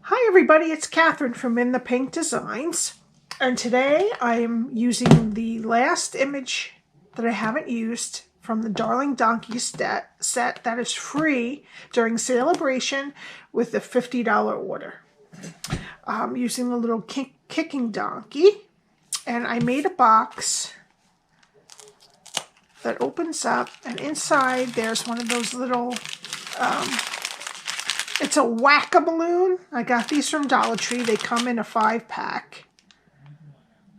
Hi everybody, it's Catherine from In the Pink Designs, and today I am using the last image that I haven't used from the Darling Donkey set that is free during celebration with a $50 order. I'm using the little kicking donkey, and I made a box that opens up, and inside there's one of those little it's a whack-a-balloon. I got these from Dollar Tree. They come in a 5-pack.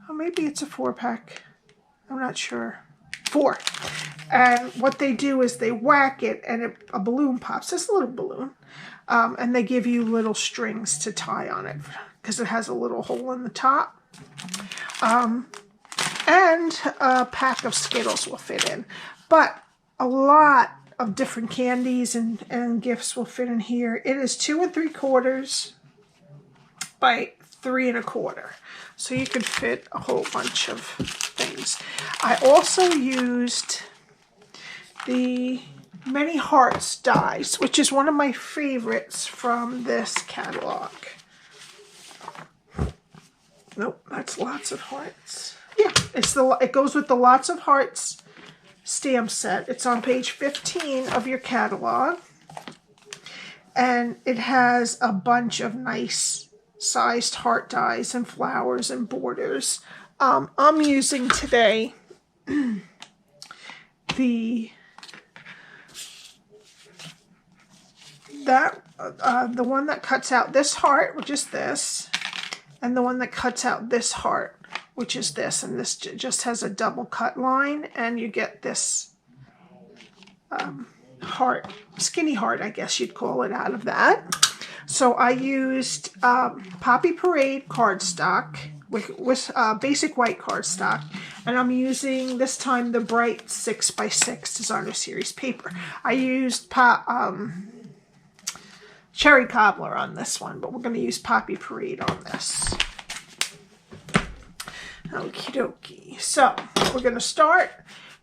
Oh, maybe it's a 4-pack. I'm not sure. 4. And what they do is they whack it and a balloon pops. This little balloon. And they give you little strings to tie on it because it has a little hole in the top. And a pack of Skittles will fit in. But a lot of different candies and gifts will fit in here. It is 2 3/4 by 3 1/4, so you could fit a whole bunch of things. I also used the Many Hearts dies, which is one of my favorites from this catalog. Nope, that's Lots of Hearts. Yeah, it goes with the Lots of Hearts stamp set. It's on page 15 of your catalog, and it has a bunch of nice sized heart dies and flowers and borders. I'm using today the one that cuts out this heart, which is this, and the one that cuts out this heart, which is this, and this just has a double cut line, and you get this heart, skinny heart, I guess you'd call it, out of that. So I used Poppy Parade cardstock with basic white cardstock, and I'm using this time the bright 6x6 Designer Series paper. I used Cherry Cobbler on this one, but we're going to use Poppy Parade on this. Okie dokie. So we're going to start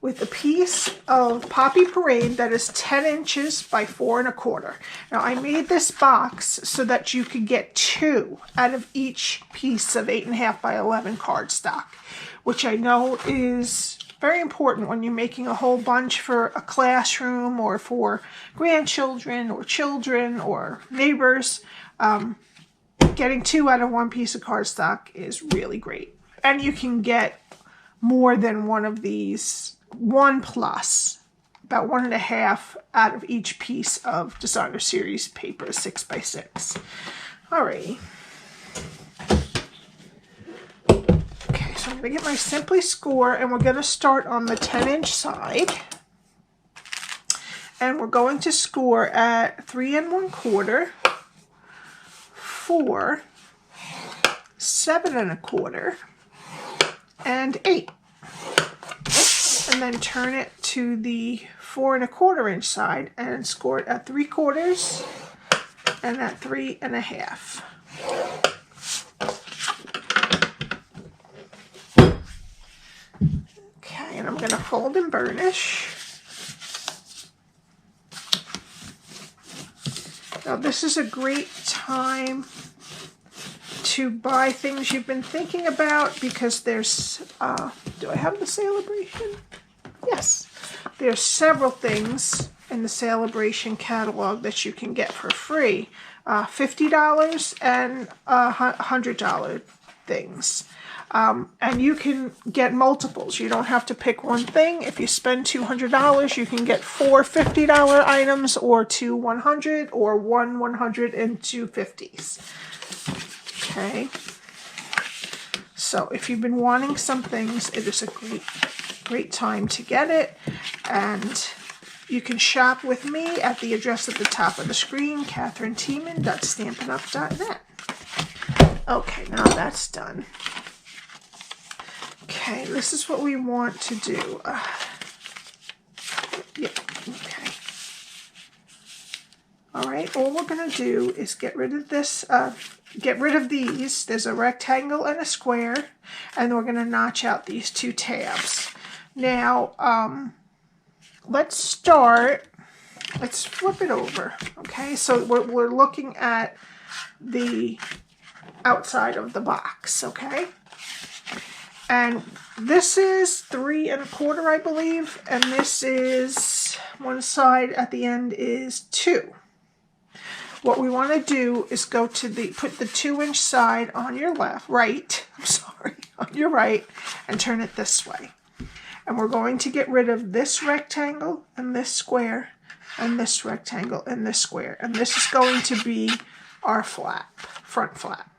with a piece of Poppy Parade that is 10 inches by 4 1/4. Now I made this box so that you could get 2 out of each piece of 8.5 by 11 cardstock, which I know is very important when you're making a whole bunch for a classroom or for grandchildren or children or neighbors. Getting 2 out of 1 piece of cardstock is really great. And you can get more than one of these, 1 plus, about 1.5 out of each piece of Designer Series paper, 6x6. Alrighty. Okay, so I'm going to get my Simply Score, and we're going to start on the 10-inch side. And we're going to score at 3 1/4, 4, 7 1/4, and 8, and then turn it to the 4 1/4 inch side and score it at 3/4 and at 3 1/2. Okay, and I'm going to fold and burnish. Now this is a great time to buy things you've been thinking about, because there's, do I have the celebration? Yes. There's several things in the celebration catalog that you can get for free. $50 and $100 things. And you can get multiples. You don't have to pick one thing. If you spend $200, you can get 4 $50 items, or 2 $100, or 1 $100 and 2 $50s. Okay, so if you've been wanting some things, it is a great time to get it, and you can shop with me at the address at the top of the screen, catherinetiemann.stampinup.net. Okay, now that's done. Okay, this is what we want to do. Yeah, okay. All right, all we're going to do is get rid of this. Get rid of these. There's a rectangle and a square, and we're going to notch out these 2 tabs. Now, let's start let's flip it over. Okay, so we're looking at the outside of the box. Okay, and this is 3 1/4, I believe, and this is one side at the end is 2. What we want to do is go to put the 2-inch side on your right, I'm sorry, on your right, and turn it this way. And we're going to get rid of this rectangle and this square and this rectangle and this square. And this is going to be our flap, front flap.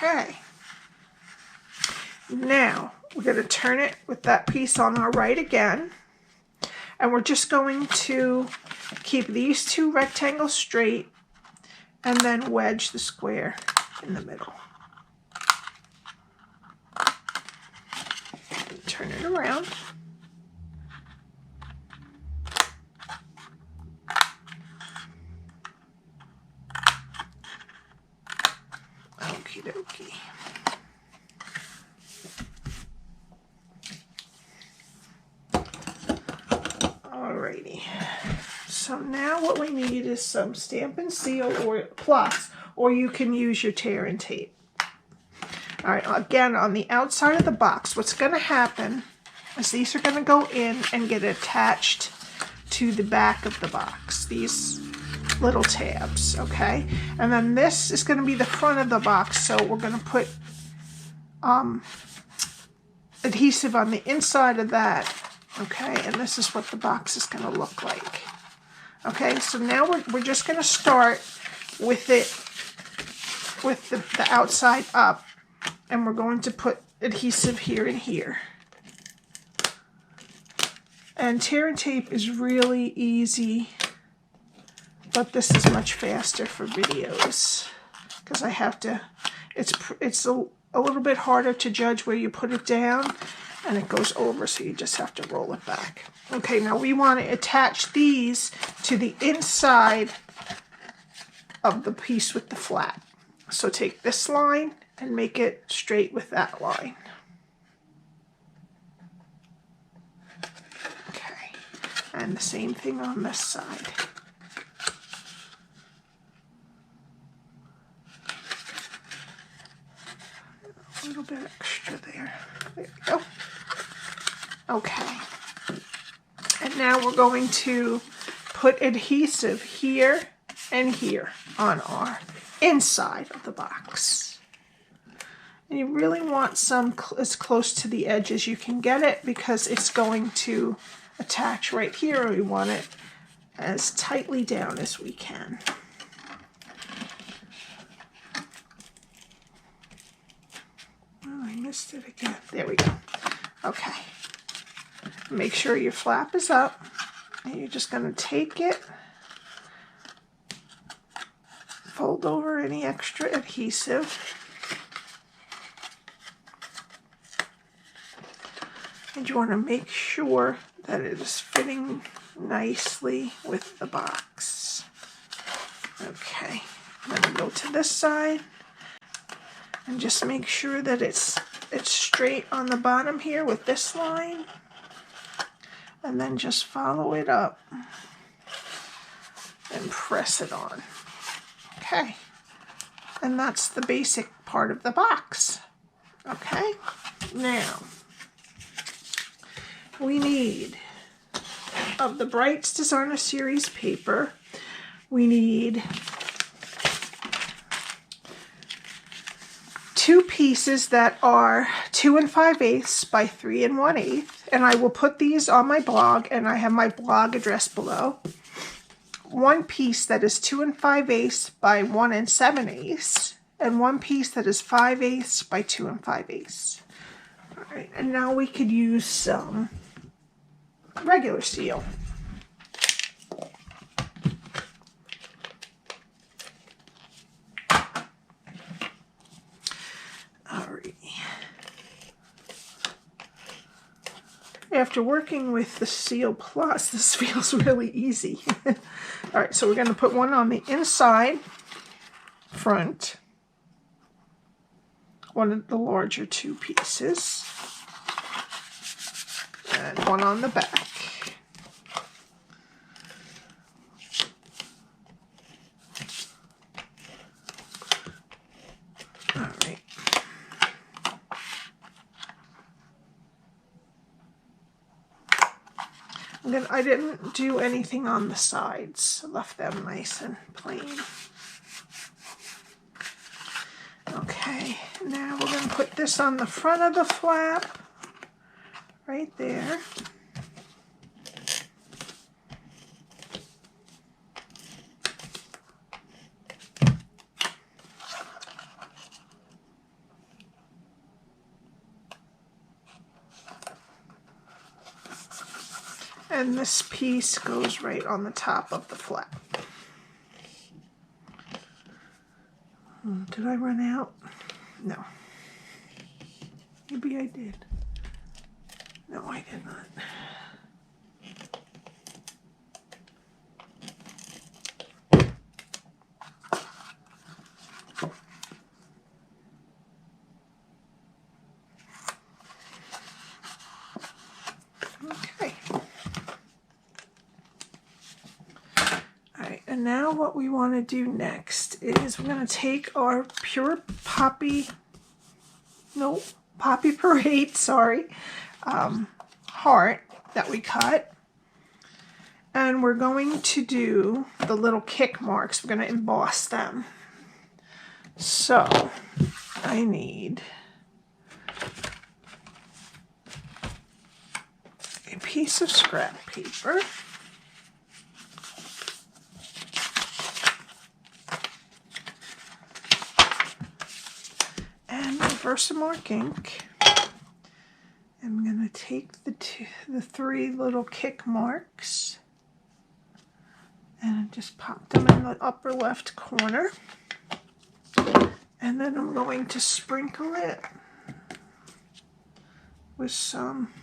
Okay. Now, we're going to turn it with that piece on our right again. And we're just going to keep these 2 rectangles straight and then wedge the square in the middle. Turn it around. Okie dokie. Alrighty. So now what we need is some Stampin' Seal or Plus, or you can use your tear and tape. Alright, again, on the outside of the box, what's going to happen is these are going to go in and get attached to the back of the box. These little tabs, okay? And then this is going to be the front of the box, so we're going to put adhesive on the inside of that, okay? And this is what the box is going to look like. Okay, so now we're just going to start with it, with the outside up, and we're going to put adhesive here and here. And tear and tape is really easy, but this is much faster for videos because I have to, it's a little bit harder to judge where you put it down and it goes over, so you just have to roll it back. Okay, now we want to attach these to the inside of the piece with the flap. So take this line and make it straight with that line. Okay, and the same thing on this side. A little bit extra there. There we go. Okay. And now we're going to put adhesive here and here on our inside of the box. And you really want some as close to the edge as you can get it because it's going to attach right here, and we want it as tightly down as we can. Oh, I missed it again. There we go. Okay. Make sure your flap is up, and you're just going to take it, fold over any extra adhesive, and you want to make sure that it is fitting nicely with the box. Okay, then we go to this side, and just make sure that it's straight on the bottom here with this line. And then just follow it up and press it on. Okay, and that's the basic part of the box. Okay, now we need, of the Brights Designer Series paper, we need 2 pieces that are 2 5/8 by 3 1/8, and I will put these on my blog, and I have my blog address below. 1 piece that is 2 5/8 by 1 7/8, and 1 piece that is 5/8 by 2 5/8. All right, and now we could use some regular seal. after working with the Seal Plus, this feels really easy. All right, so we're going to put one on the inside front, one of the larger two pieces, and one on the back. All right. I didn't do anything on the sides. I left them nice and plain. Okay, now we're going to put this on the front of the flap, right there. And this piece goes right on the top of the flap. Did I run out? No. Maybe I did. No, I did not. Okay. Alright, and now what we want to do next is we're going to take our pure Poppy Parade, sorry, heart that we cut, and we're going to do the little kick marks. We're going to emboss them. So I need a piece of scrap paper, and Versamark ink. I'm going to take the three little kick marks and just pop them in the upper left corner. And then I'm going to sprinkle it with some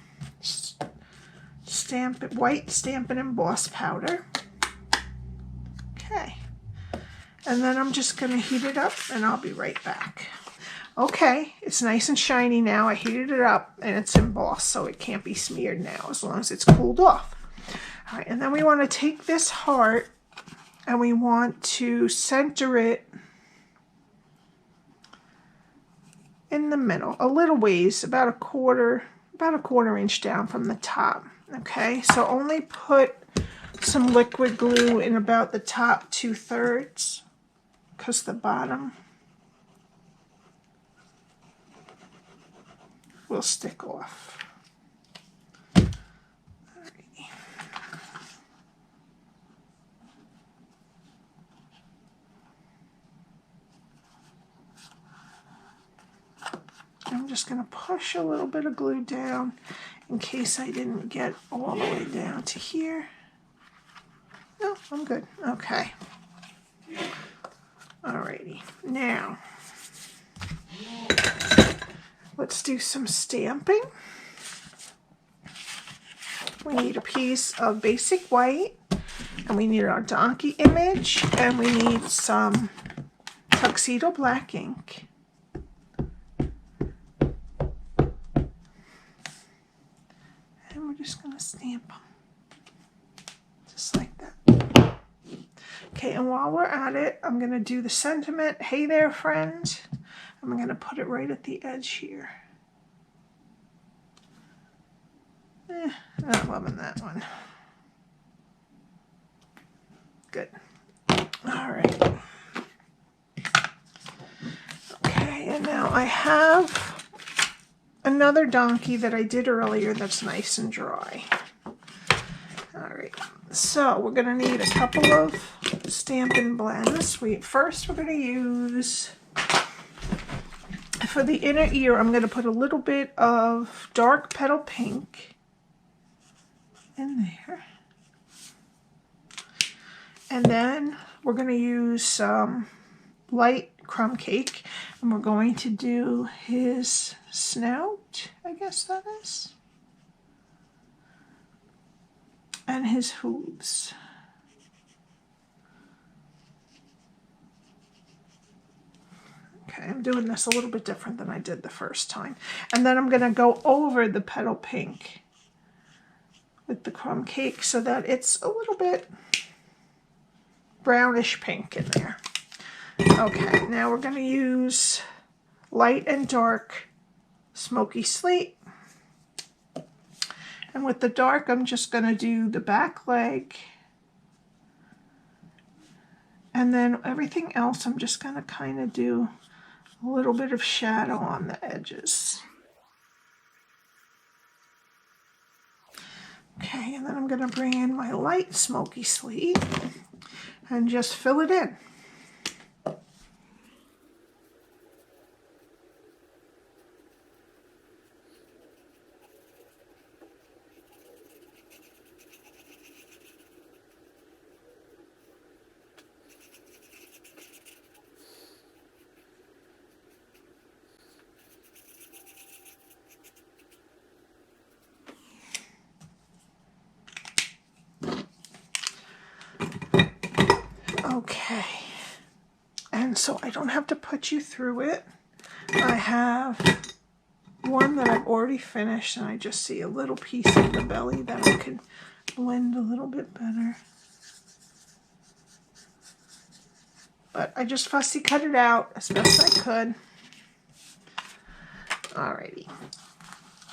white Stampin' Emboss powder. Okay. And then I'm just going to heat it up and I'll be right back. Okay, it's nice and shiny now. I heated it up and it's embossed, so it can't be smeared now as long as it's cooled off. All right, and then we want to take this heart and we want to center it in the middle, a little ways, about a quarter inch down from the top. Okay, so only put some liquid glue in about the top 2/3 because the bottom will stick off. Alrighty. I'm just going to push a little bit of glue down in case I didn't get all the way down to here. No, I'm good. Okay. Alrighty. Now, let's do some stamping. We need a piece of basic white, and we need our donkey image, and we need some tuxedo black ink. And we're just going to stamp them. Just like that. Okay, and while we're at it, I'm going to do the sentiment, "Hey there, friend." I'm going to put it right at the edge here. Not loving that one. Good. All right. Okay, and now I have another donkey that I did earlier that's nice and dry. All right, so we're going to need a couple of Stampin' Blends. First, we're going to use, for the inner ear, I'm going to put a little bit of dark petal pink in there. And then we're going to use some light crumb cake, and we're going to do his snout, I guess that is. and his hooves. Okay, I'm doing this a little bit different than I did the first time. And then I'm going to go over the petal pink with the crumb cake so that it's a little bit brownish pink in there. Okay, now we're going to use light and dark smoky slate. And with the dark, I'm just going to do the back leg. And then everything else, I'm just going to kind of do a little bit of shadow on the edges. Okay, and then I'm going to bring in my light smoky slate and just fill it in. Okay, and so I don't have to put you through it. I have one that I've already finished, and I just see a little piece of the belly that I could blend a little bit better. But I just fussy cut it out as best I could. Alrighty.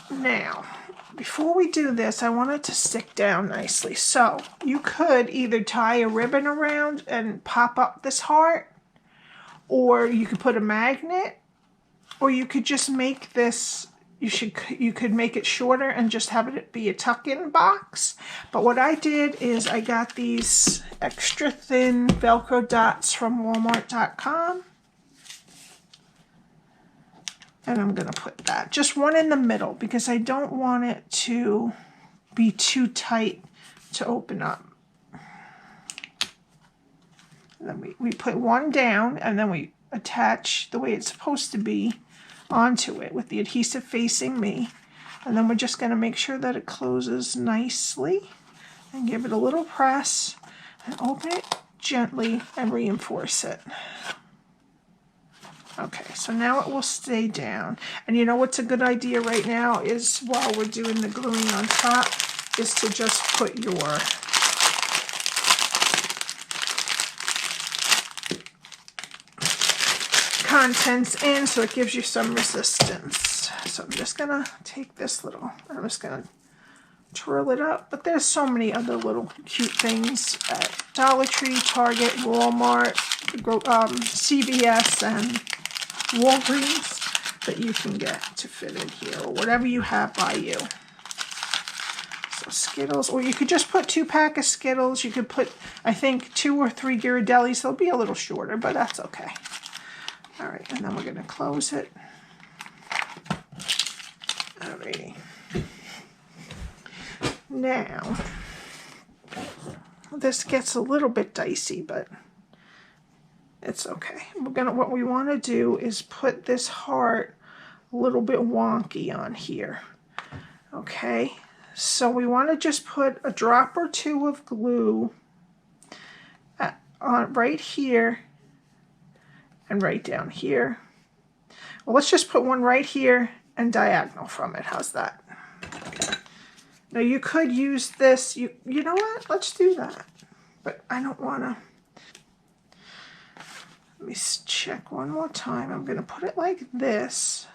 Now, before we do this, I want it to stick down nicely. So you could either tie a ribbon around and pop up this heart, or you could put a magnet, or you could just make this, you could make it shorter and just have it be a tuck-in box. But what I did is I got these extra thin Velcro dots from Walmart.com. And I'm going to put that, just one in the middle, because I don't want it to be too tight to open up. And then we put one down, and then we attach the way it's supposed to be onto it with the adhesive facing me. And then we're just going to make sure that it closes nicely and give it a little press and open it gently and reinforce it. Okay, so now it will stay down. And you know what's a good idea right now is, while we're doing the gluing on top, is to just put your contents in so it gives you some resistance. So I'm just gonna take this little, I'm just gonna twirl it up. But there's so many other little cute things at Dollar Tree, Target, Walmart, CVS, and Walgreens that you can get to fit in here, or whatever you have by you. So Skittles, or you could just put 2 packs of Skittles. You could put, I think, 2 or 3 Ghirardellis. They'll be a little shorter, but that's okay. All right, and then we're going to close it. Alrighty. Now, this gets a little bit dicey, but it's okay. What we want to do is put this heart a little bit wonky on here. Okay, so we want to just put a drop or 2 of glue on right here and right down here. Well, let's just put one right here and diagonal from it. How's that? Now you could use this. You know what? Let's do that. But I don't want to. Let me check one more time. I'm going to put it like this.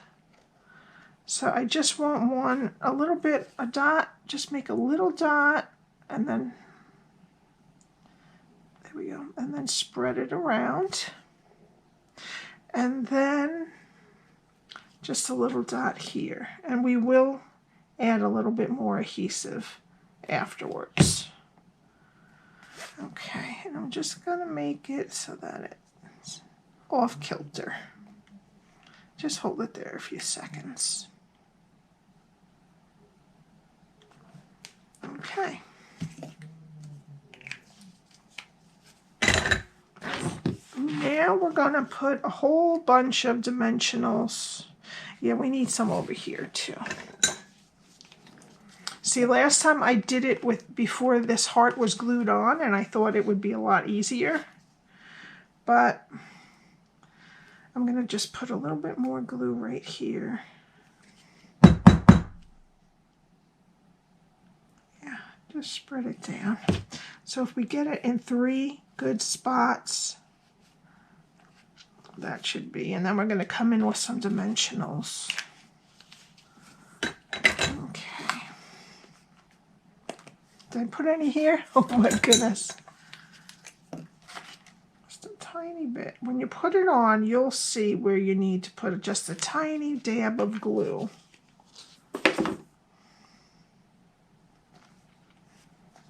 So I just want one, a little bit, a dot, just make a little dot, and then, there we go, and then spread it around. And then just a little dot here. And we will add a little bit more adhesive afterwards. Okay, and I'm just going to make it so that it's off kilter. Just hold it there a few seconds. Okay. Now we're going to put a whole bunch of dimensionals. Yeah, we need some over here too. See, last time I did it with before this heart was glued on, and I thought it would be a lot easier. But I'm going to just put a little bit more glue right here. Yeah, just spread it down. So if we get it in 3 good spots, that should be. And then we're going to come in with some dimensionals. Okay. Did I put any here? Oh my goodness. Just a tiny bit. When you put it on, you'll see where you need to put just a tiny dab of glue.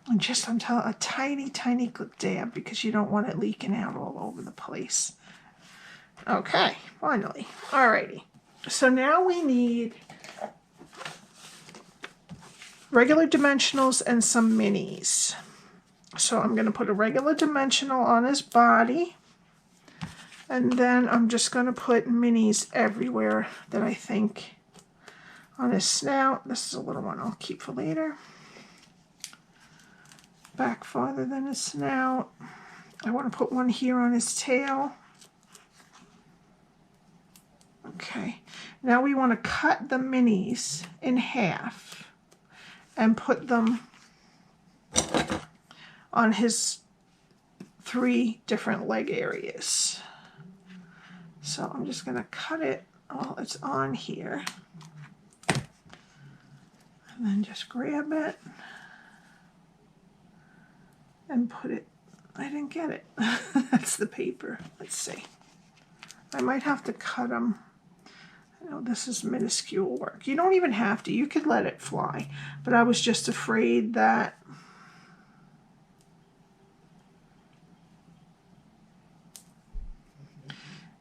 And just, I'm telling, a tiny, tiny dab, because you don't want it leaking out all over the place. Okay, finally. Alrighty. So now we need regular dimensionals and some minis. So I'm going to put a regular dimensional on his body. And then I'm just going to put minis everywhere that I think on his snout. This is a little one I'll keep for later. Back farther than his snout. I want to put one here on his tail. Okay, now we want to cut the minis in half and put them on his 3 different leg areas. So I'm just going to cut it while it's on here. And then just grab it and put it, I didn't get it. That's the paper. Let's see. I might have to cut them. I know this is minuscule work. You don't even have to. You could let it fly. But I was just afraid that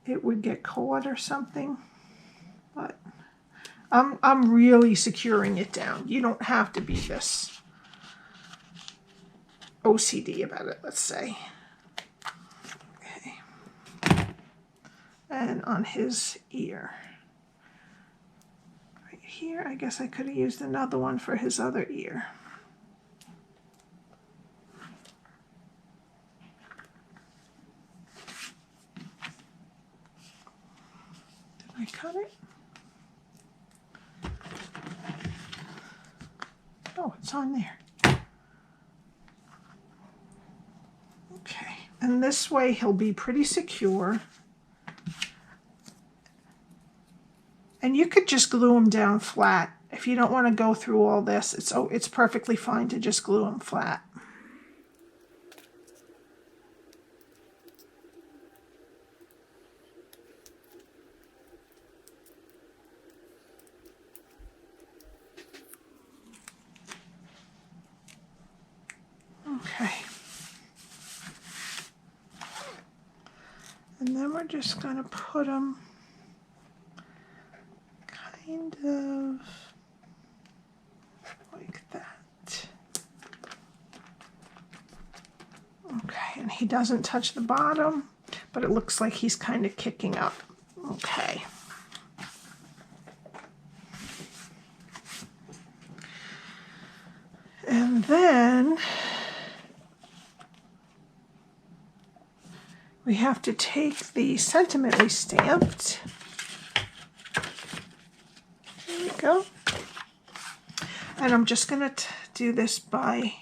it would get caught or something. But I'm really securing it down. You don't have to be this OCD about it, let's say. Okay. And on his ear. Right here, I guess I could have used another one for his other ear. Did I cut it? Oh, it's on there. Okay, and this way he'll be pretty secure. And you could just glue him down flat. If you don't want to go through all this, it's perfectly fine to just glue him flat. Okay. And then we're just going to put them kind of like that. Okay, and he doesn't touch the bottom, but it looks like he's kind of kicking up. Okay. And then we have to take the sentimentally stamped. There we go. And I'm just going to do this by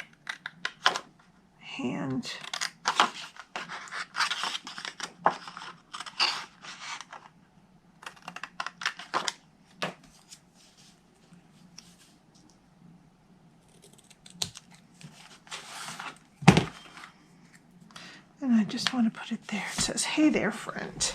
hand. And I just want to put it there. It says, "Hey there, friend."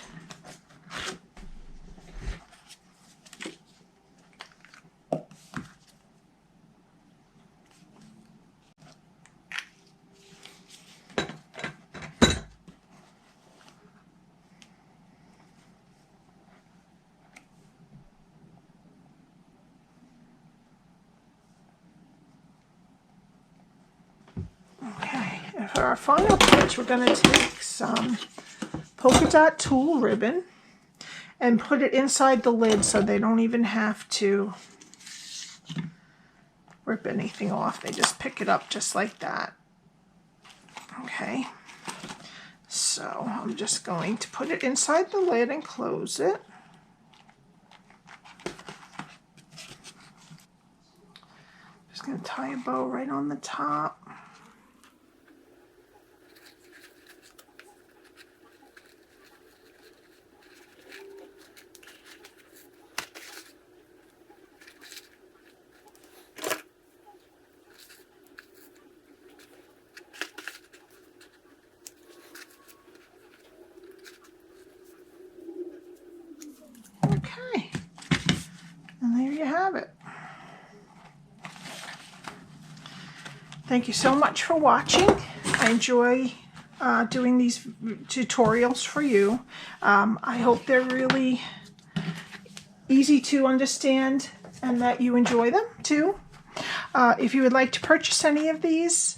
For our final touch, we're going to take some polka dot tulle ribbon and put it inside the lid so they don't even have to rip anything off. They just pick it up just like that. Okay. So I'm just going to put it inside the lid and close it. Just going to tie a bow right on the top. Okay, and there you have it. Thank you so much for watching. I enjoy doing these tutorials for you. I hope they're really easy to understand and that you enjoy them too. If you would like to purchase any of these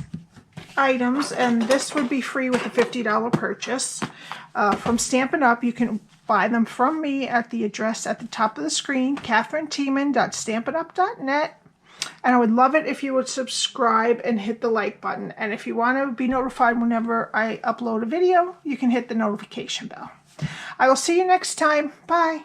items, and this would be free with a $50 purchase from Stampin' Up, you can buy them from me at the address at the top of the screen, katherinetiemann.stampinup.net. And I would love it if you would subscribe and hit the like button. And if you want to be notified whenever I upload a video, you can hit the notification bell. I will see you next time. Bye.